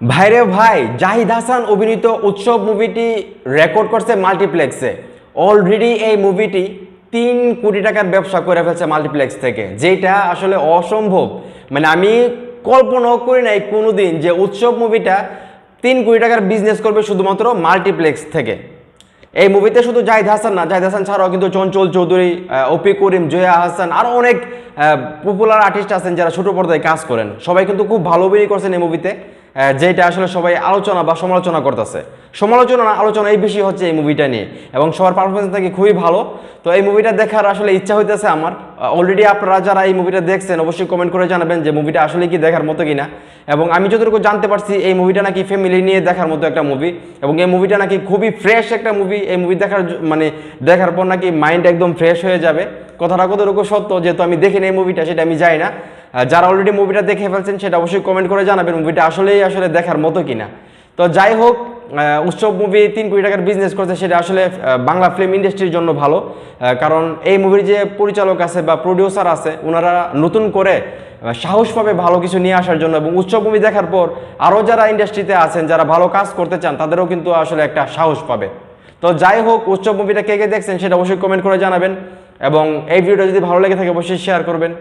ভাইরে ভাই, জাহিদ হাসান অভিনীত উৎসব মুভিটি রেকর্ড করছে মাল্টিপ্লেক্সে। অলরেডি এই মুভিটি 3 কোটি টাকার ব্যবসা করে ফেলছে মাল্টিপ্লেক্স থেকে, যেটা আসলে অসম্ভব। মানে আমি কল্পনাও করি নাই কোনোদিন যে উৎসব মুভিটা 3 কোটি টাকার বিজনেস করবে শুধুমাত্র মাল্টিপ্লেক্স থেকে। এই মুভিতে শুধু জাহিদ হাসান না, জাহিদ হাসান ছাড়াও কিন্তু চঞ্চল চৌধুরী, অপি করিম, জয়া হাসান আরও অনেক পপুলার আর্টিস্ট আছেন যারা ছোট পর্দায় কাজ করেন। সবাই কিন্তু খুব ভালো অভিনয় করছেন এই মুভিতে, যেটা আসলে সবাই আলোচনা বা সমালোচনা করতেছে। সমালোচনা না, আলোচনা এই বেশি হচ্ছে এই মুভিটা নিয়ে, এবং সবার পারফরমেন্স থেকে খুবই ভালো। তো এই মুভিটা দেখার আসলে ইচ্ছা হইতেছে আমার। অলরেডি আপনারা যারা এই মুভিটা দেখছেন অবশ্যই কমেন্ট করে জানাবেন যে মুভিটা আসলে কি দেখার মতো কিনা। এবং আমি যতটুকু জানতে পারছি এই মুভিটা নাকি ফ্যামিলি নিয়ে দেখার মতো একটা মুভি, এবং এই মুভিটা নাকি খুবই ফ্রেশ একটা মুভি। এই মুভি দেখার পর নাকি মাইন্ড একদম ফ্রেশ হয়ে যাবে। কথাটা কতটুকু সত্য যেহেতু আমি দেখিনি এই মুভিটা, সেটা আমি জানি না। যারা অলরেডি মুভিটা দেখে ফেলছেন সেটা অবশ্যই কমেন্ট করে জানাবেন মুভিটা আসলে দেখার মতো কিনা। তো যাই হোক, উৎসব মুভি 3 কোটি টাকার বিজনেস করছে, সেটা আসলে বাংলা ফিল্ম ইন্ডাস্ট্রির জন্য ভালো। কারণ এই মুভির যে পরিচালক আছে বা প্রডিউসার আছে, ওনারা নতুন করে সাহস পাবে ভালো কিছু নিয়ে আসার জন্য। এবং উৎসব মুভি দেখার পর আরও যারা ইন্ডাস্ট্রিতে আছেন, যারা ভালো কাজ করতে চান, তাদেরও কিন্তু আসলে একটা সাহস পাবে। তো যাই হোক, উৎসব মুভিটা কে কে দেখছেন সেটা অবশ্যই কমেন্ট করে জানাবেন, এবং এই ভিডিওটা যদি ভালো লেগে থাকে অবশ্যই শেয়ার করবেন।